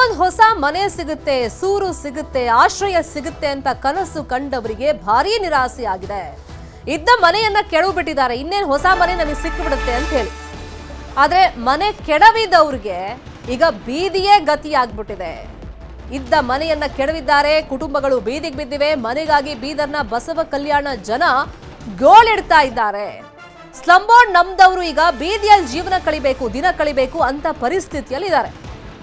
ನಮಗೊಂದು ಹೊಸ ಮನೆ ಸಿಗುತ್ತೆ, ಸೂರು ಸಿಗುತ್ತೆ, ಆಶ್ರಯ ಸಿಗುತ್ತೆ ಅಂತ ಕನಸು ಕಂಡವರಿಗೆ ಭಾರೀ ನಿರಾಸೆ ಆಗಿದೆ. ಇದ್ದ ಮನೆಯನ್ನ ಕೆಡವು ಬಿಟ್ಟಿದ್ದಾರೆ. ಇನ್ನೇನು ಹೊಸ ಮನೆ ನಮಗೆ ಸಿಕ್ಕಿಬಿಡುತ್ತೆ ಅಂತ ಹೇಳಿ. ಆದ್ರೆ ಮನೆ ಕೆಡವಿದವ್ರಿಗೆ ಈಗ ಬೀದಿಯೇ ಗತಿಯಾಗ್ಬಿಟ್ಟಿದೆ. ಇದ್ದ ಮನೆಯನ್ನ ಕೆಡವಿದ್ದಾರೆ, ಕುಟುಂಬಗಳು ಬೀದಿಗೆ ಬಿದ್ದಿವೆ. ಮನೆಗಾಗಿ ಬೀದರ್ನ ಬಸವ ಕಲ್ಯಾಣ ಜನ ಗೋಳಿಡ್ತಾ ಇದ್ದಾರೆ. ಸ್ಲಮ್ ಬೋರ್ಡ್ ನಮ್ದವರು ಈಗ ಬೀದಿಯಲ್ಲಿ ಜೀವನ ಕಳಿಬೇಕು, ದಿನ ಕಳಿಬೇಕು ಅಂತ ಪರಿಸ್ಥಿತಿಯಲ್ಲಿ ಇದ್ದಾರೆ.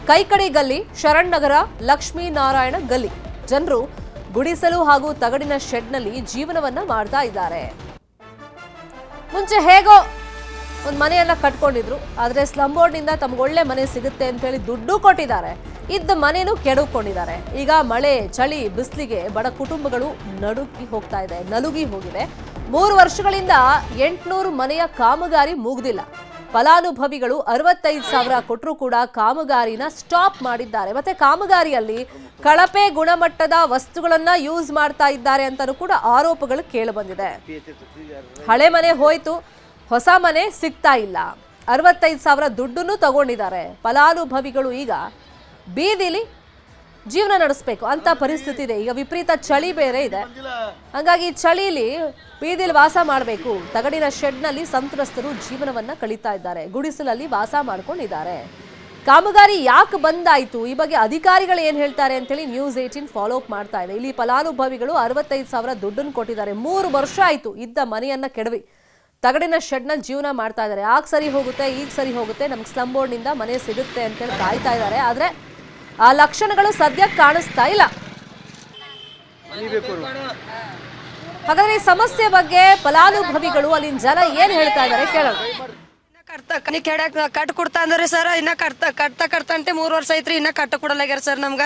ಕೈಕಡಿ ಗಲ್ಲಿ, ಶರಣ್ ನಗರ, ಲಕ್ಷ್ಮೀ ನಾರಾಯಣ ಗಲ್ಲಿ ಜನರು ಗುಡಿಸಲು ಹಾಗೂ ತಗಡಿನ ಶೆಡ್ನಲ್ಲಿ ಜೀವನವನ್ನ ಮಾಡ್ತಾ ಇದ್ದಾರೆ. ಮುಂಚೆ ಹೇಗೋ ಒಂದು ಮನೆಯನ್ನ ಕಟ್ಕೊಂಡಿದ್ರು, ಆದ್ರೆ ಸ್ಲಮ್ ಬೋರ್ಡ್ನಿಂದ ತಮ್ಗೊಳ್ಳೆ ಮನೆ ಸಿಗುತ್ತೆ ಅಂತ ಹೇಳಿ ದುಡ್ಡು ಕೊಟ್ಟಿದ್ದಾರೆ. ಇದ್ದ ಮನೆನೂ ಕೆಡಕೊಂಡಿದ್ದಾರೆ. ಈಗ ಮಳೆ, ಚಳಿ, ಬಿಸಿಲಿಗೆ ಬಡ ಕುಟುಂಬಗಳು ನಲುಗಿ ಹೋಗಿವೆ. 3 ವರ್ಷಗಳಿಂದ 800 ಮನೆಯ ಕಾಮಗಾರಿ ಮುಗಿದಿಲ್ಲ. ಫಲಾನುಭವಿಗಳು 65,000 ಕೊಟ್ಟರು ಕೂಡ ಕಾಮಗಾರಿನ ಸ್ಟಾಪ್ ಮಾಡಿದ್ದಾರೆ. ಮತ್ತೆ ಕಾಮಗಾರಿಯಲ್ಲಿ ಕಳಪೆ ಗುಣಮಟ್ಟದ ವಸ್ತುಗಳನ್ನ ಯೂಸ್ ಮಾಡ್ತಾ ಇದ್ದಾರೆ ಅಂತಲೂ ಕೂಡ ಆರೋಪಗಳು ಕೇಳಿಬಂದಿದೆ. ಹಳೆ ಮನೆ ಹೋಯ್ತು, ಹೊಸ ಮನೆ ಸಿಗ್ತಾ ಇಲ್ಲ. 65,000 ದುಡ್ಡನ್ನು ತಗೊಂಡಿದ್ದಾರೆ. ಫಲಾನುಭವಿಗಳು ಈಗ ಬೀದಿಲಿ ಜೀವನ ನಡೆಸಬೇಕು ಅಂತ ಪರಿಸ್ಥಿತಿ ಇದೆ. ಈಗ ವಿಪರೀತ ಚಳಿ ಬೇರೆ ಇದೆ, ಹಾಗಾಗಿ ಚಳಿಲಿ ಬೀದಿಲಿ ವಾಸ ಮಾಡಬೇಕು. ತಗಡಿನ ಶೆಡ್ನಲ್ಲಿ ಸಂತ್ರಸ್ತರು ಜೀವನವನ್ನ ಕಳೀತಾ ಇದ್ದಾರೆ. ಗುಡಿಸಲಲ್ಲಿ ವಾಸ ಮಾಡ್ಕೊಂಡಿದ್ದಾರೆ. ಕಾಮಗಾರಿ ಯಾಕೆ ಬಂದಾಯ್ತು, ಈ ಬಗ್ಗೆ ಅಧಿಕಾರಿಗಳು ಏನ್ ಹೇಳ್ತಾರೆ ಅಂತೇಳಿ ನ್ಯೂಸ್ 18 ಫಾಲೋ ಅಪ್ ಮಾಡ್ತಾ ಇದೆ. ಇಲ್ಲಿ ಫಲಾನುಭವಿಗಳು 65,000 ದುಡ್ಡನ್ನು ಕೊಟ್ಟಿದ್ದಾರೆ. 3 ವರ್ಷ ಆಯ್ತು ಇದ್ದ ಮನೆಯನ್ನ ಕೆಡವಿ ತಗಡಿನ ಶೆಡ್ನಲ್ಲಿ ಜೀವನ ಮಾಡ್ತಾ ಇದ್ದಾರೆ. ಆಗ ಸರಿ ಹೋಗುತ್ತೆ, ಈಗ ಸರಿ ಹೋಗುತ್ತೆ, ನಮ್ಗೆ ಸ್ಲಮ್ ಬೋರ್ಡ್ನಿಂದ ಮನೆ ಸಿಗುತ್ತೆ ಅಂತೇಳಿ ಕಾಯ್ತಾ ಇದ್ದಾರೆ. ಆದ್ರೆ ಆ ಲಕ್ಷಣಗಳು ಸದ್ಯಕ್ಕೆ ಕಾಣಿಸ್ತಾ ಇಲ್ಲ. ಹಾಗಾದ್ರೆ ಈ ಸಮಸ್ಯೆ ಬಗ್ಗೆ ಫಲಾನುಭವಿಗಳು ಅಲ್ಲಿನ ಜನ ಏನ್ ಹೇಳ್ತಾ ಇದ್ದಾರೆ ಕೇಳೋಣ. ಕಟ್ ಕೊಡ್ತಾ ಅಂದ್ರಿ ಸರ್, ಇನ್ನ ಕಟ್ತಾ 3 ವರ್ಷ ಐತ್ರಿ, ಇನ್ನ ಕಟ್ಟ ಕೊಡಲಾಗ್ಯಾರ ಸರ್. ನಮ್ಗ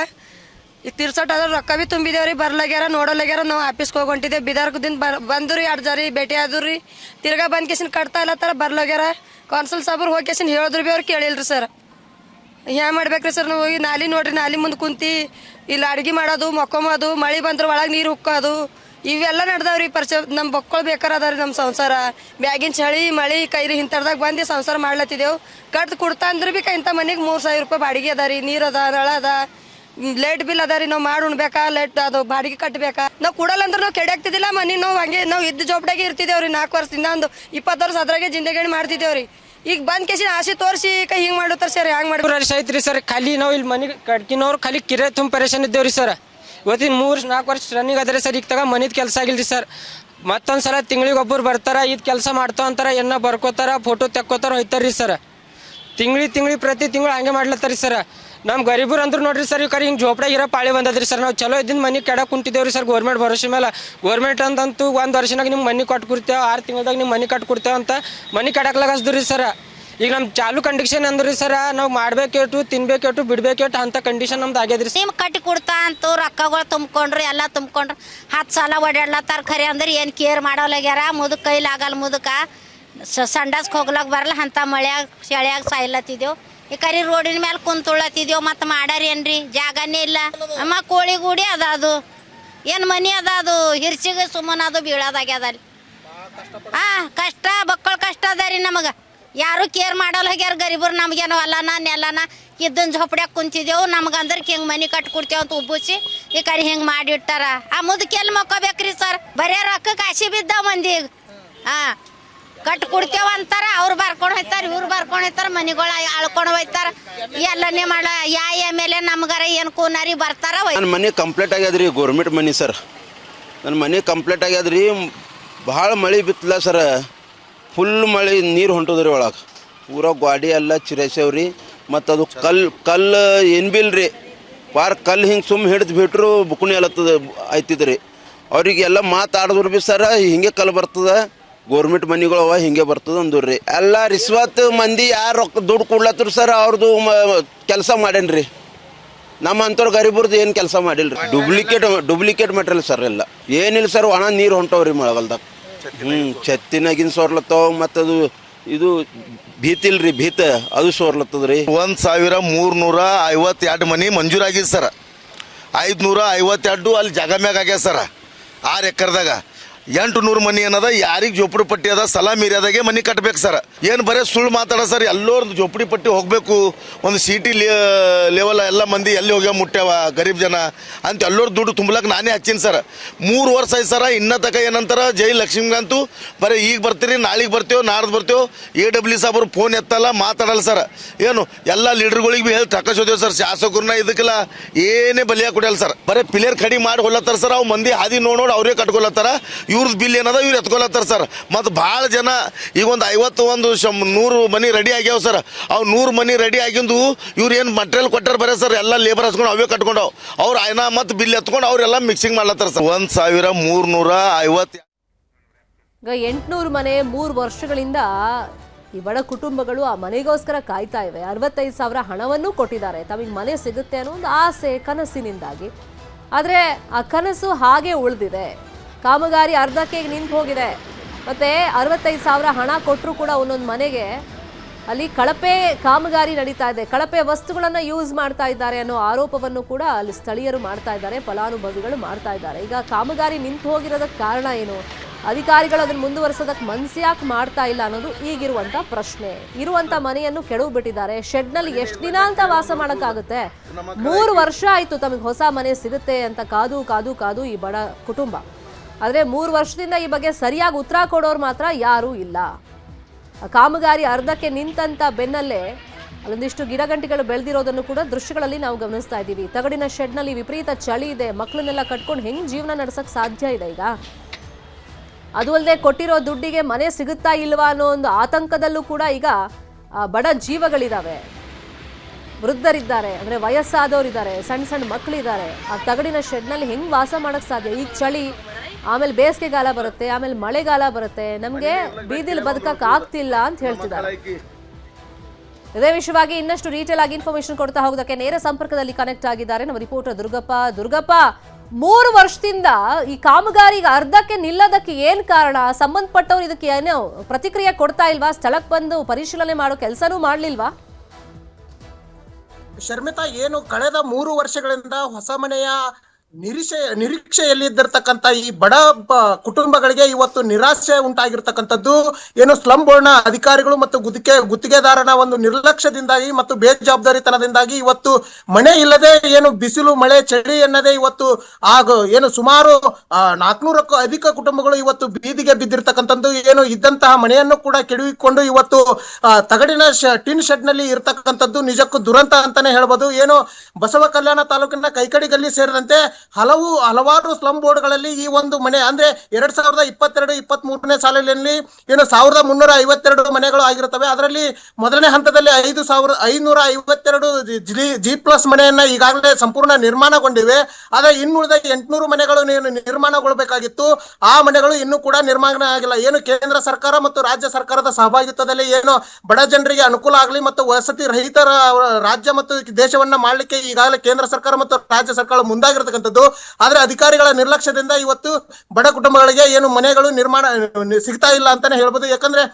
ಈಗ ತಿರ್ಸೋಟ್ ಅದ್ರ ರೊಕ್ಕ ಬಿ ತುಂಬಿದೇವ್ರಿ, ಬರ್ಲಾಗ್ಯಾರ, ನೋಡಲಾಗ್ಯಾರ. ನಾವು ಆಫೀಸ್ಗೆ ಹೋಗ್ಕೊಂಡಿದ್ದೇವೆ. ಬಿದಾರ್ದಿಂದ ಬಂದ್ರಿ 2 ಜಾರಿ ಭೇಟಿ ಆದ್ರಿ. ತಿರ್ಗಾ ಬಂದ್ ಕೇಸಿನ ಕಟ್ತಾ ಇಲ್ಲ ತರ ಬರ್ಲಾಗ್ಯಾರ. ಕೌನ್ಸಿಲ್ ಸಾಬ್ರು ಹೋಗಿ ಕೇಸಿನ ಹೇಳಿದ್ರು ಬಿ ಅವ್ರು ಕೇಳಿಲ್ರಿ ಸರ್. ಏನ್ ಮಾಡ್ಬೇಕ್ರಿ ಸರ್? ನಾವು ಹೋಗಿ ನಾಲಿ ನೋಡ್ರಿ, ನಾಲಿ ಮುಂದೆ ಕುಂತಿ ಇಲ್ಲಿ ಅಡ್ಗೆ ಮಾಡೋದು, ಮೊಕ್ಕೊಂಬೋದು, ಮಳೆ ಬಂದ್ರೆ ಒಳಗೆ ನೀರು ಉಕ್ಕೋದು, ಇವೆಲ್ಲ ನಡ್ದಾವ್ರಿ. ನಮ್ಮ ಮಕ್ಕಳು ಬೇಕಾರೆ ಅದಾವ್ರಿ. ನಮ್ಮ ಸಂಸಾರ ಬ್ಯಾಗಿನ ಚಳಿ ಮಳಿ ಕೈರಿ ಇಂಥರ್ದಾಗ ಬಂದು ಸಂಸಾರ ಮಾಡ್ಲತ್ತಿದ್ದೇವು. ಕಟ್ದು ಕೊಡ್ತಾ ಅಂದ್ರೆ ಬಿ ಇಂಥ ಮನೆಗೆ 3,000 ರೂಪಾಯಿ ಬಾಡಿಗೆ ಅದ ರೀ. ನೀರು ಅದ, ನಳ ಅದ, ಲೇಟ್ ಬಿಲ್ ಅದ ರೀ. ನಾವು ಮಾಡಿ ಉಣ್ಬೇಕಾ, ಲೇಟ್ ಅದು ಬಾಡಿಗೆ ಕಟ್ಟಬೇಕಾ. ನಾವು ಕೊಡಲ್ಲ ಅಂದ್ರೆ ನಾವು ಕೆಡಾಕ್ತಿದ್ದಿಲ್ಲ ಮನೆ. ನಾವು ಹಂಗೆ ನಾವು ಇದ್ದ ಜೋಬ್ಡಾಗೆ ಇರ್ತಿದ್ದೇವ್ರಿ. 4 ವರ್ಷದಿಂದ ಒಂದು 20 ವರ್ಷ ಅದ್ರಾಗೆ ಜಿಂದಗಣಿ ಮಾಡ್ತಿದ್ದೇವ್ರಿ. ಈಗ ಬಂದ್ ಕೇಸಿನ ಆಸೆ ತೋರಿಸಿ ಹಿಂಗ್ ಮಾಡ್ತಾರ ಸರ್. ಹ್ಯಾಂಗ್ ಮಾಡಿ ವರ್ಷ ಐತ್ರಿ ಸರ್. ಖಾಲಿ ನಾವು ಇಲ್ಲಿ ಮನೆ ಕಟ್ಕಿನವ್ರು ಖಾಲಿ ಕಿರೆ ತುಂಬ ಪರೇಶಾನ್ ಇದ್ದೇವ್ರಿ ಸರ್. ಇವತ್ತಿನ 3-4 ವರ್ಷ ರನ್ನಿಂಗ್ ಅದ್ರಿ ಸರ್. ಈಗ ತಗ ಮನಿದ್ ಕೆಲಸ ಆಗಿಲ್ರಿ ಸರ್. ಮತ್ತೊಂದ್ಸಲ ತಿಂಗಳಿಗೆ ಒಬ್ಬರು ಬರ್ತಾರ, ಇದು ಕೆಲಸ ಮಾಡ್ತಾವ ಅಂತಾರ, ಎನ್ನ ಬರ್ಕೋತಾರ, ಫೋಟೋ ತೆಕ್ಕೋತಾರ, ಹೋಯ್ತಾರ್ರಿ ಸರ್. ತಿಂಗಳಿಗೆ ಪ್ರತಿ ತಿಂಗಳು ಹಂಗೆ ಮಾಡ್ಲತ್ತಾರಿ ಸರ್. ನಮ್ಮ ಗರೀಬರು ಅಂದ್ರು ನೋಡ್ರಿ ಸರ್, ಇವ್ ಕರಿ ಹಿಂಗೆ ಜೋಪಡಾಗ ಇರೋ ಪಾಳಿ ಬಂದದ್ರಿ ಸರ್. ನಾವು ಚಲೋ ಇದ್ದಿನ ಮನೆ ಕೆಡಕ್ಕೆ ಕುಂತಿದ್ದೇವ್ರಿ ಸರ್. ಗೌರ್ಮೆಂಟ್ ಭರೋಸೆ ಮೇಲೆ ಗೌರ್ಮೆಂಟ್ ಅಂತಂತೂ 1 ವರ್ಷನಾಗ ನಿಮ್ಗೆ ಮನೆ ಕಟ್ಟು ಕೊಡ್ತೇವೆ, 6 ತಿಂಗಳದಾಗ ನಿಮ್ಗೆ ಮನೆ ಕಟ್ಟು ಕೊಡ್ತೇವೆ ಅಂತ ಮನೆ ಕಡಕ್ಲಾಗಸ್ದ್ರಿ ಸರ್. ಈಗ ನಮ್ಮ ಚಾಲು ಕಂಡೀಷನ್ ಅಂದ್ರಿ ಸರ್, ನಾವು ಮಾಡ್ಬೇಕೇಟು, ತಿನ್ಬೇಕೇಟು, ಬಿಡ್ಬೇಕೇಟು ಅಂತ ಕಂಡೀಷನ್ ನಮ್ದು ಆಗ್ಯದ್ರಿ. ನಿಮ್ ಕಟ್ಟಿ ಕೊಡ್ತಾ ಅಂತೂ ರೊಕ್ಕಗಳು ತುಂಬ್ಕೊಂಡ್ರಿ, ಎಲ್ಲ ತುಂಬ್ಕೊಂಡ್ರಿ. 10 ಸಲ ಓಡಾಡ್ಲತ್ತಾರ. ಖರೆ ಅಂದ್ರೆ ಏನು ಕೇರ್ ಮಾಡೋಲಾಗ್ಯಾರ. ಮುದುಕ ಕೈಲಾಗಲ್ಲ, ಮುದುಕ ಸಂಡಾಸ್ಗೆ ಹೋಗ್ಲಾಕ ಬರಲ್ಲ. ಅಂತ ಮಳ್ಯಾಗ ಚಳ್ಯಾಗ ಸಾಯ್ಲತ್ತಿದ್ದೇವು. ಈ ಕರಿ ರೋಡಿನ ಮೇಲೆ ಕುಂತುಳತ್ತಿದ್ದೇವು. ಮತ್ತೆ ಮಾಡಾರೇನ್ರಿ, ಜಾಗನೇ ಇಲ್ಲ. ಅಮ್ಮ ಕೋಳಿ ಗೂಡಿ ಅದ, ಅದು ಏನು ಮನಿ ಅದ, ಅದು ಹಿರ್ಚಿಗೆ ಸುಮ್ಮನೆ ಅದು ಬೀಳೋದಾಗ್ಯದ ಅಲ್ಲಿ. ಕಷ್ಟ, ಮಕ್ಕಳು ಕಷ್ಟ ಅದ ರೀ. ನಮಗೆ ಯಾರು ಕೇರ್ ಮಾಡೋಲ್ಲ ಹೋಗ್ಯಾರ. ಗರೀಬರು ನಮ್ಗೇನು ಅಲ್ಲನ ನೆಲನ ಇದ್ದನ್ ಝೊಪಡ್ಯಾಗ ಕುಂತಿದ್ದೇವು. ನಮ್ಗಂದ್ರೆ ಹಿಂಗೆ ಮನೆ ಕಟ್ಟಿ ಕೊಡ್ತೇವೆ ಅಂತ ಉಬ್ಬುಸಿ ಈ ಕರಿ ಹಿಂಗೆ ಮಾಡಿಟ್ಟಾರ. ಆ ಮುದುಕೆಲ್ಲಿ ಮಕ್ಕೋಬೇಕ್ರಿ ಸರ್. ಬರೇ ರೊಕ್ಕಕ್ಕೆ ಆಸೆ ಬಿದ್ದಾವ ಮಂದಿಗೆ. ಕಟ್ ಕೊಡ್ತೇವ ಅಂತಾರ, ಅವ್ರು ಬರ್ಕೊಂಡು ಹೋಯ್ತಾರ, ಇವ್ರು ಬರ್ಕೊಂಡು ಹೋಯ್ತಾರ, ಮನಿಗಳ ಆಳ್ಕೊಂಡು ಹೋಯ್ತಾರ. ಎಲ್ಲನೇ ಮಾಡ ಎಮ್ಮೆಲೆ ನಮ್ಗಾರ ಏನು ಕೂನಾರಿ ಬರ್ತಾರ. ನನ್ನ ಮನೆ ಕಂಪ್ಲೀಟ್ ಆಗ್ಯದ್ರಿ, ಗೌರ್ಮೆಂಟ್ ಮನೆ ಸರ್. ನನ್ನ ಮನೆ ಕಂಪ್ಲೀಟ್ ಆಗ್ಯದ್ರಿ. ಭಾಳ ಮಳೆ ಬಿತ್ತಲ್ಲ ಸರ್. ಫುಲ್ ಮಳೆ, ನೀರು ಹೊಂಟದ್ರಿ ಒಳಗೆ. ಪೂರ ಗಾಡಿ ಎಲ್ಲ ಚಿರೇಸೇವ್ರಿ. ಮತ್ತು ಅದು ಕಲ್ಲು ಏನು ಬಿ ಇಲ್ರಿ. ಕಲ್ಲು ಹಿಂಗೆ ಸುಮ್ಮ ಹಿಡಿದು ಬಿಟ್ರು ಬುಕ್ಣಿ ಎಲ್ಲತ್ತದ ಆಯ್ತಿದ್ರಿ. ಅವ್ರಿಗೆಲ್ಲ ಮಾತಾಡಿದ್ರು ಭೀ ಸರ್, ಹಿಂಗೆ ಕಲ್ಲು ಬರ್ತದೆ, ಗೌರ್ಮೆಂಟ್ ಮನೆಗಳು ಅವ ಹಿಂಗೆ ಬರ್ತದೆ ಅಂದ್ರಿ. ಎಲ್ಲ ರಿಶ್ವತ್ ಮಂದಿ ಯಾರು ರೊಕ್ಕ ದುಡ್ಡು ಕೊಡ್ಲತ್ತರು ಸರ್, ಅವ್ರದ್ದು ಕೆಲಸ ಮಾಡೇನ್ರಿ. ನಮ್ಮ ಅಂಥವ್ರು ಗರೀಬರ್ದು ಏನು ಕೆಲಸ ಮಾಡಿಲ್ರಿ. ಡುಪ್ಲಿಕೇಟ್ ಮೆಟೀರಿಯಲ್ ಸರ್ ಎಲ್ಲ. ಏನಿಲ್ಲ ಸರ್, ಒಣ ನೀರು ಹೊಂಟವ್ರಿ ಮಳೆಗಾಲದಾಗ. ಛತ್ತಿನಾಗಿನ ಸೋರ್ಲತ್ತವ. ಮತ್ತು ಅದು ಇದು ಭೀತಿಲ್ರಿ, ಭೀತ ಅದು ಸೋರ್ಲತ್ತದ್ರಿ. 1,352 ಮನೆ ಮಂಜೂರಾಗಿದೆ ಸರ್. 552 ಅಲ್ಲಿ ಜಾಗ ಮ್ಯಾಗ ಆಗ್ಯಾದ ಸರ್. 6 ಎಕರೆದಾಗ 800 ಮನಿ ಏನದ ಯಾರಿಗೆ ಜೋಪಡಿ ಪಟ್ಟಿ ಅದ ಸಲಾಮ್ ಏರಿಯಾದಾಗೆ ಮನಿ ಕಟ್ಬೇಕು ಸರ್. ಏನು ಬರೀ ಸುಳ್ಳು ಮಾತಾಡ ಸರ್. ಎಲ್ಲೋರ್ದು ಜೋಪಡಿ ಪಟ್ಟಿ ಹೋಗಬೇಕು, ಒಂದು ಸಿಟಿ ಲೆವೆಲ್ ಎಲ್ಲ ಮಂದಿ ಎಲ್ಲಿ ಹೋಗ್ಯಾವ ಮುಟ್ಟ್ಯಾವ ಗರೀಬ್ ಜನ ಅಂತ ಎಲ್ಲೋರ್ ದುಡ್ಡು ತುಂಬಲಕ್ಕೆ ನಾನೇ ಹಚ್ಚಿನಿ ಸರ್. 3 ವರ್ಷ ಆಯ್ತು ಸರ. ಇನ್ನ ತಕ ಏನಂತಾರ ಜೈ ಲಕ್ಷ್ಮೀಗಂತೂ ಬರೀ ಈಗ ಬರ್ತೀರಿ ನಾಳೆಗೆ ಬರ್ತೇವೆ ನಾಡ್ದು ಬರ್ತೇವೆ. AW ಸಾಬ್ರು ಫೋನ್ ಎತ್ತಲ್ಲ ಮಾತಾಡಲ್ಲ ಸರ್. ಏನು ಎಲ್ಲ ಲೀಡರ್ಗಳಿಗೆ ಭೀ ಹೇಳಿ ತಕಸೋದೇವು ಸರ್. ಶಾಸಕರನ್ನ ಇದಕ್ಕೆಲ್ಲ ಏನೇ ಬಲಿಯ ಕೊಡಲ್ಲ ಸರ್. ಬರೀ ಪಿಲೇರ್ ಕಡಿ ಮಾಡಿ ಹೊಲತ್ತಾರ ಸರ್. ಅವು ಮಂದಿ ಹಾದಿ ನೋಡಿ ಅವರೇ ಕಟ್ಕೊಳತ್ತಾರ. ಇವ್ರದ್ದು ಬಿಲ್ ಏನದ ಇವ್ರು ಎತ್ಕೊಳತ್ತಾರ ಸರ್. ಮತ್ತು ಭಾಳ ಜನ ಈಗ ಒಂದು 100 ಮನಿ ರೆಡಿ ಆಗ್ಯಾವ ಸರ್. ಅವು 100 ಮನಿ ರೆಡಿ ಆಗಿಂದು ಇವ್ರು ಏನು ಮಟೀರಿಯಲ್ ಕೊಟ್ಟಾರ ಬರೀ ಸರ್. ಎಲ್ಲ ಲೇಬರ್ ಹಚ್ಕೊಂಡು ಅವೇ ಕಟ್ಕೊಂಡವು. ಅವ್ರು ಐನಾ ಮತ್ತು ಬಿಲ್ ಎತ್ಕೊಂಡು ಅವರೆಲ್ಲ ಮಿಕ್ಸಿಂಗ್ ಮಾಡ್ಲತ್ತಾರ ಸರ್. 1350. ಈಗ 800 ಮನೆ 3 ವರ್ಷಗಳಿಂದ ಈ ಬಡ ಕುಟುಂಬಗಳು ಆ ಮನೆಗೋಸ್ಕರ ಕಾಯ್ತಾ ಇವೆ. 65,000 ಹಣವನ್ನು ಕೊಟ್ಟಿದ್ದಾರೆ ತಮಗೆ ಮನೆ ಸಿಗುತ್ತೆ ಅನ್ನೋ ಒಂದು ಆಸೆ ಕನಸಿನಿಂದಾಗಿ. ಆದರೆ ಆ ಕನಸು ಹಾಗೆ ಉಳಿದಿದೆ. ಕಾಮಗಾರಿ ಅರ್ಧಕ್ಕೆ ನಿಂತು ಹೋಗಿದೆ. ಮತ್ತೆ 65,000 ಹಣ ಕೊಟ್ಟರು ಕೂಡ ಒಂದೊಂದು ಮನೆಗೆ ಅಲ್ಲಿ ಕಳಪೆ ಕಾಮಗಾರಿ ನಡೀತಾ ಇದೆ. ಕಳಪೆ ವಸ್ತುಗಳನ್ನು ಯೂಸ್ ಮಾಡ್ತಾ ಇದ್ದಾರೆ ಅನ್ನೋ ಆರೋಪವನ್ನು ಕೂಡ ಅಲ್ಲಿ ಸ್ಥಳೀಯರು ಮಾಡ್ತಾ ಇದ್ದಾರೆ, ಫಲಾನುಭವಿಗಳು ಮಾಡ್ತಾ ಇದ್ದಾರೆ. ಈಗ ಕಾಮಗಾರಿ ನಿಂತು ಹೋಗಿರೋದಕ್ಕೆ ಕಾರಣ ಏನು? ಅಧಿಕಾರಿಗಳು ಅದನ್ನು ಮುಂದುವರಿಸೋದಕ್ಕೆ ಮನಸ್ಸು ಯಾಕೆ ಮಾಡ್ತಾ ಇಲ್ಲ ಅನ್ನೋದು ಈಗಿರುವಂಥ ಪ್ರಶ್ನೆ. ಇರುವಂಥ ಮನೆಯನ್ನು ಕೆಡವು ಬಿಟ್ಟಿದ್ದಾರೆ. ಶೆಡ್ನಲ್ಲಿ ಎಷ್ಟು ದಿನ ಅಂತ ವಾಸ ಮಾಡೋಕ್ಕಾಗುತ್ತೆ? 3 ವರ್ಷ ಆಯಿತು ತಮಗೆ ಹೊಸ ಮನೆ ಸಿಗುತ್ತೆ ಅಂತ ಕಾದು ಕಾದು ಕಾದು ಈ ಬಡ ಕುಟುಂಬ. ಆದರೆ 3 ವರ್ಷದಿಂದ ಈ ಬಗ್ಗೆ ಸರಿಯಾಗಿ ಉತ್ತರ ಕೊಡೋರು ಮಾತ್ರ ಯಾರೂ ಇಲ್ಲ. ಕಾಮಗಾರಿ ಅರ್ಧಕ್ಕೆ ನಿಂತಂತ ಬೆನ್ನಲ್ಲೇ ಅಲ್ಲೊಂದಿಷ್ಟು ಗಿಡಗಂಟಿಗಳು ಬೆಳೆದಿರೋದನ್ನು ಕೂಡ ದೃಶ್ಯಗಳಲ್ಲಿ ನಾವು ಗಮನಿಸ್ತಾ ಇದ್ದೀವಿ. ತಗಡಿನ ಶೆಡ್ನಲ್ಲಿ ವಿಪರೀತ ಚಳಿ ಇದೆ. ಮಕ್ಕಳನ್ನೆಲ್ಲ ಕಟ್ಕೊಂಡು ಹೆಂಗೆ ಜೀವನ ನಡೆಸೋಕ್ಕೆ ಸಾಧ್ಯ ಇದೆ ಈಗ? ಅದು ಅಲ್ಲದೆ ಕೊಟ್ಟಿರೋ ದುಡ್ಡಿಗೆ ಮನೆ ಸಿಗುತ್ತಾ ಇಲ್ವಾ ಅನ್ನೋ ಒಂದು ಆತಂಕದಲ್ಲೂ ಕೂಡ ಈಗ ಬಡ ಜೀವಗಳಿದ್ದಾವೆ. ವೃದ್ಧರಿದ್ದಾರೆ, ಅಂದರೆ ವಯಸ್ಸಾದವರಿದ್ದಾರೆ, ಸಣ್ಣ ಸಣ್ಣ ಮಕ್ಕಳಿದ್ದಾರೆ. ಆ ತಗಡಿನ ಶೆಡ್ನಲ್ಲಿ ಹೆಂಗೆ ವಾಸ ಮಾಡೋಕ್ಕೆ ಸಾಧ್ಯ? ಈಗ ಚಳಿ, ಆಮೇಲೆ ಬೇಸಿಗೆಗಾಲ ಬರುತ್ತೆ, ಆಮೇಲೆ ಮಳೆಗಾಲ ಬರುತ್ತೆ. ನಮಗೆ ಬೀದಿಲಿ ಬದುಕಕ್ಕೆ ಆಗ್ತಿಲ್ಲ ಅಂತ ಹೇಳ್ತಿದ್ದಾರೆ. ಇದೇ ವಿಷಯವಾಗಿ ಇನ್ನಷ್ಟು ಡೀಟೇಲ್ ಆಗಿ ಇನ್ಫಾರ್ಮೇಶನ್ ಕೊಡ್ತಾ ಹೋಗೋದಕ್ಕೆ ನೇರ ಸಂಪರ್ಕದಲ್ಲಿ ಕನೆಕ್ಟ್ ಆಗಿದ್ದಾರೆ ನಮ್ಮ ರಿಪೋರ್ಟರ್ ದುರ್ಗಪ್ಪ. 3 ವರ್ಷದಿಂದ ಈ ಕಾಮಗಾರಿಗೆ ಅರ್ಧಕ್ಕೆ ನಿಲ್ಲೋದಕ್ಕೆ ಏನ್ ಕಾರಣ? ಸಂಬಂಧಪಟ್ಟವ್ರು ಇದಕ್ಕೆ ಏನೋ ಪ್ರತಿಕ್ರಿಯೆ ಕೊಡ್ತಾ ಇಲ್ವಾ? ಸ್ಥಳಕ್ಕೆ ಬಂದು ಪರಿಶೀಲನೆ ಮಾಡೋ ಕೆಲಸನೂ ಮಾಡ್ಲಿಲ್ವಾ? ಶರ್ಮಿತಾ, ಏನು ಕಳೆದ 3 ವರ್ಷಗಳಿಂದ ಹೊಸ ಮನೆಯ ನಿರೀಕ್ಷೆಯಲ್ಲಿದ್ದಿರ್ತಕ್ಕಂಥ ಈ ಬಡ ಕುಟುಂಬಗಳಿಗೆ ಇವತ್ತು ನಿರಾಶೆ ಉಂಟಾಗಿರ್ತಕ್ಕಂಥದ್ದು ಏನು ಸ್ಲಂ ಬೋರ್ಡ್ನ ಅಧಿಕಾರಿಗಳು ಮತ್ತು ಗುತ್ತಿಗೆದಾರನ ಒಂದು ನಿರ್ಲಕ್ಷ್ಯದಿಂದಾಗಿ ಮತ್ತು ಬೇಜವಾಬ್ದಾರಿತನದಿಂದಾಗಿ ಇವತ್ತು ಮನೆ ಇಲ್ಲದೆ ಏನು ಬಿಸಿಲು ಮಳೆ ಚಳಿ ಎನ್ನದೇ ಇವತ್ತು ಏನು ಸುಮಾರು 400ಕ್ಕೂ ಅಧಿಕ ಕುಟುಂಬಗಳು ಇವತ್ತು ಬೀದಿಗೆ ಬಿದ್ದಿರ್ತಕ್ಕಂಥದ್ದು. ಏನು ಇದ್ದಂತಹ ಮನೆಯನ್ನು ಕೂಡ ಕೆಡವಿಕೊಂಡು ಇವತ್ತು ತಗಡಿನ ಟಿನ್ ಶೆಡ್ ನಲ್ಲಿ ಇರ್ತಕ್ಕಂಥದ್ದು ನಿಜಕ್ಕೂ ದುರಂತ ಅಂತಾನೆ ಹೇಳ್ಬೋದು. ಏನು ಬಸವ ಕಲ್ಯಾಣ ತಾಲೂಕಿನ ಕೈಕಡಿ ಗಲ್ಲಿ ಸೇರಿದಂತೆ ಹಲವಾರು ಸ್ಲಂ ಬೋರ್ಡ್ಗಳಲ್ಲಿ ಈ ಒಂದು ಮನೆ ಅಂದ್ರೆ 2022-23ನೇ ಸಾಲಿನಲ್ಲಿ ಏನು 1352 ಮನೆಗಳು ಆಗಿರುತ್ತವೆ. ಅದರಲ್ಲಿ ಮೊದಲನೇ ಹಂತದಲ್ಲಿ 5552 G+ ಮನೆಯನ್ನ ಈಗಾಗಲೇ ಸಂಪೂರ್ಣ ನಿರ್ಮಾಣಗೊಂಡಿವೆ. ಆದರೆ ಇನ್ನುಳಿದ 800 ಮನೆಗಳು ನಿರ್ಮಾಣಗೊಳ್ಳಬೇಕಾಗಿತ್ತು. ಆ ಮನೆಗಳು ಇನ್ನೂ ಕೂಡ ನಿರ್ಮಾಣ ಆಗಿಲ್ಲ. ಏನು ಕೇಂದ್ರ ಸರ್ಕಾರ ಮತ್ತು ರಾಜ್ಯ ಸರ್ಕಾರದ ಸಹಭಾಗಿತ್ವದಲ್ಲಿ ಏನು ಬಡ ಜನರಿಗೆ ಅನುಕೂಲ ಆಗಲಿ ಮತ್ತು ವಸತಿ ರಹಿತರ ರಾಜ್ಯ ಮತ್ತು ದೇಶವನ್ನ ಮಾಡಲಿಕ್ಕೆ ಈಗಾಗಲೇ ಕೇಂದ್ರ ಸರ್ಕಾರ ಮತ್ತು ರಾಜ್ಯ ಸರ್ಕಾರ ಮುಂದಾಗಿರ್ತಕ್ಕಂಥದ್ದು. ಆದ್ರೆ ಅಧಿಕಾರಿಗಳ ನಿರ್ಲಕ್ಷ್ಯದಿಂದ ಇವತ್ತು ಬಡ ಕುಟುಂಬಗಳಿಗೆ ಏನು ಮನೆಗಳು ನಿರ್ಮಾಣ ಸಿಗ್ತಾ ಇಲ್ಲ ಅಂತಾನೆ ಹೇಳ್ಬೋದು. ಯಾಕಂದ್ರೆ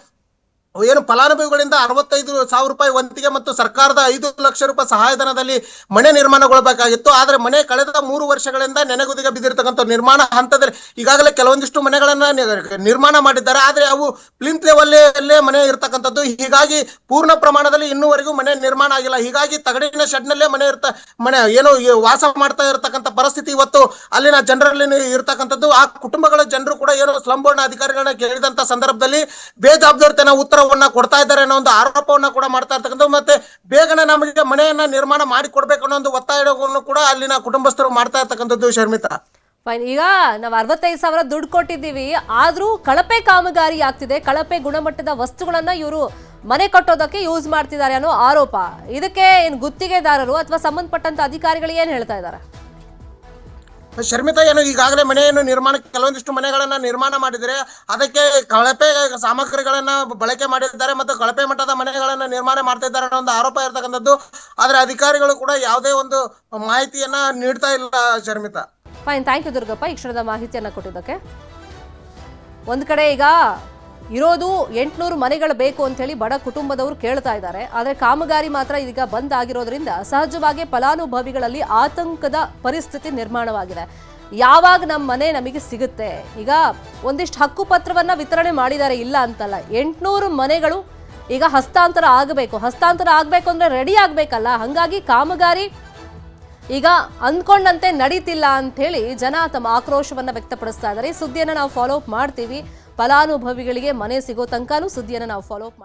ಏನು ಫಲಾನುಭವಿಗಳಿಂದ 65,000 ರೂಪಾಯಿ ವಂತಿಗೆ ಮತ್ತು ಸರ್ಕಾರದ 5 ಲಕ್ಷ ರೂಪಾಯಿ ಸಹಾಯಧನದಲ್ಲಿ ಮನೆ ನಿರ್ಮಾಣಗೊಳ್ಳಬೇಕಾಗಿತ್ತು. ಆದ್ರೆ ಮನೆ ಕಳೆದ 3 ವರ್ಷಗಳಿಂದ ನೆನೆಗುದಿಗೆ ಬಿದ್ದಿರ್ತಕ್ಕಂಥ ನಿರ್ಮಾಣ ಹಂತದಲ್ಲಿ ಈಗಾಗಲೇ ಕೆಲವೊಂದಿಷ್ಟು ಮನೆಗಳನ್ನ ನಿರ್ಮಾಣ ಮಾಡಿದ್ದಾರೆ. ಆದ್ರೆ ಅವು ಪ್ಲಿಂತ್ ಲೆವೆಲ್ಲೇ ಮನೆ ಇರ್ತಕ್ಕಂಥದ್ದು. ಹೀಗಾಗಿ ಪೂರ್ಣ ಪ್ರಮಾಣದಲ್ಲಿ ಇನ್ನೂವರೆಗೂ ಮನೆ ನಿರ್ಮಾಣ ಆಗಿಲ್ಲ. ಹೀಗಾಗಿ ತಗಡಿನ ಶೆಡ್ ನಲ್ಲೇ ಮನೆ ಏನು ವಾಸ ಮಾಡ್ತಾ ಇರತಕ್ಕಂಥ ಪರಿಸ್ಥಿತಿ ಇವತ್ತು ಅಲ್ಲಿನ ಜನರಲ್ಲಿ ಇರ್ತಕ್ಕಂಥದ್ದು. ಆ ಕುಟುಂಬಗಳ ಜನರು ಕೂಡ ಏನು ಸ್ಲಂ ಬೋರ್ಡ್ನ ಅಧಿಕಾರಿಗಳನ್ನ ಕೇಳಿದಂತ ಸಂದರ್ಭದಲ್ಲಿ ಬೇಜವಾಬ್ದಾರಿತನ ಉತ್ತರ ಕೊಡ್ತಾ ಇದ್ದಾರೆ ಅನ್ನೋ ಒಂದು ಆರೋಪವನ್ನ ಕೂಡ ಮಾಡ್ತಾ ಇರ್ತಕ್ಕಂಥ. ಮತ್ತೆ ಬೇಗನೆ ನಮಗೆ ಮನೆಯನ್ನ ನಿರ್ಮಾಣ ಮಾಡಿ ಕೊಡ್ಬೇಕು ಅನ್ನೋ ಒಂದು ಒತ್ತಾಯವನ್ನು ಕೂಡ ಅಲ್ಲಿನ ಕುಟುಂಬಸ್ಥರು ಮಾಡ್ತಾ ಇರ್ತಕ್ಕಂಥದ್ದು. ಶರ್ಮಿತಾ, ಫೈನ್. ಈಗ ನಾವು 65,000 ದುಡ್ಡು ಕೊಟ್ಟಿದ್ದೀವಿ, ಆದ್ರೂ ಕಳಪೆ ಕಾಮಗಾರಿ ಆಗ್ತಿದೆ. ಕಳಪೆ ಗುಣಮಟ್ಟದ ವಸ್ತುಗಳನ್ನ ಇವರು ಮನೆ ಕಟ್ಟೋದಕ್ಕೆ ಯೂಸ್ ಮಾಡ್ತಿದ್ದಾರೆ ಅನ್ನೋ ಆರೋಪ. ಇದಕ್ಕೆ ಏನು ಗುತ್ತಿಗೆದಾರರು ಅಥವಾ ಸಂಬಂಧಪಟ್ಟಂತ ಅಧಿಕಾರಿಗಳು ಏನ್ ಹೇಳ್ತಾ ಇದ್ದಾರೆ? ಶರ್ಮಿತಾ, ಏನು ಈಗಾಗಲೇ ಮನೆಯನ್ನು ಕೆಲವೊಂದಿಷ್ಟು ಮನೆಗಳನ್ನ ನಿರ್ಮಾಣ ಮಾಡಿದರೆ ಅದಕ್ಕೆ ಕಳಪೆ ಸಾಮಗ್ರಿಗಳನ್ನ ಬಳಕೆ ಮಾಡಿದ್ದಾರೆ ಮತ್ತು ಕಳಪೆ ಮಟ್ಟದ ಮನೆಗಳನ್ನ ನಿರ್ಮಾಣ ಮಾಡ್ತಾ ಇದ್ದಾರೆ ಅನ್ನೋ ಒಂದು ಆರೋಪ ಇರತಕ್ಕಂಥದ್ದು. ಆದ್ರೆ ಅಧಿಕಾರಿಗಳು ಕೂಡ ಯಾವುದೇ ಒಂದು ಮಾಹಿತಿಯನ್ನ ನೀಡ್ತಾ ಇಲ್ಲ. Sharmita, fine. Thank you Durgappa ಈ ಕ್ಷಣದ ಮಾಹಿತಿಯನ್ನ ಕೊಟ್ಟಿದ್ದಕ್ಕೆ. ಒಂದ್ ಕಡೆ ಈಗ ಇರೋದು 800 ಮನೆಗಳು ಬೇಕು ಅಂತ ಹೇಳಿ ಬಡ ಕುಟುಂಬದವರು ಕೇಳ್ತಾ ಇದ್ದಾರೆ. ಆದರೆ ಕಾಮಗಾರಿ ಮಾತ್ರ ಇದೀಗ ಬಂದ್ ಆಗಿರೋದ್ರಿಂದ ಸಹಜವಾಗಿ ಫಲಾನುಭವಿಗಳಲ್ಲಿ ಆತಂಕದ ಪರಿಸ್ಥಿತಿ ನಿರ್ಮಾಣವಾಗಿದೆ. ಯಾವಾಗ ನಮ್ಮ ಮನೆ ನಮಗೆ ಸಿಗುತ್ತೆ? ಈಗ ಒಂದಿಷ್ಟು ಹಕ್ಕುಪತ್ರವನ್ನ ವಿತರಣೆ ಮಾಡಿದ್ದಾರೆ, ಇಲ್ಲ ಅಂತಲ್ಲ. 800 ಮನೆಗಳು ಈಗ ಹಸ್ತಾಂತರ ಆಗಬೇಕು ಅಂದ್ರೆ ರೆಡಿ ಆಗ್ಬೇಕಲ್ಲ. ಹಂಗಾಗಿ ಕಾಮಗಾರಿ ಈಗ ಅಂದ್ಕೊಂಡಂತೆ ನಡೀತಿಲ್ಲ ಅಂತ ಹೇಳಿ ಜನ ತಮ್ಮ ಆಕ್ರೋಶವನ್ನ ವ್ಯಕ್ತಪಡಿಸ್ತಾ ಇದ್ದಾರೆ. ಈ ಸುದ್ದಿಯನ್ನ ನಾವು ಫಾಲೋ ಅಪ್ ಮಾಡ್ತೀವಿ. ಫಲಾನುಭವಿಗಳಿಗೆ ಮನೆ ಸಿಗೋ ತನಕನೂ ಸುದ್ದಿಯನ್ನ ನಾವು ಫಾಲೋ ಅಪ್ ಮಾಡ್ತೀವಿ.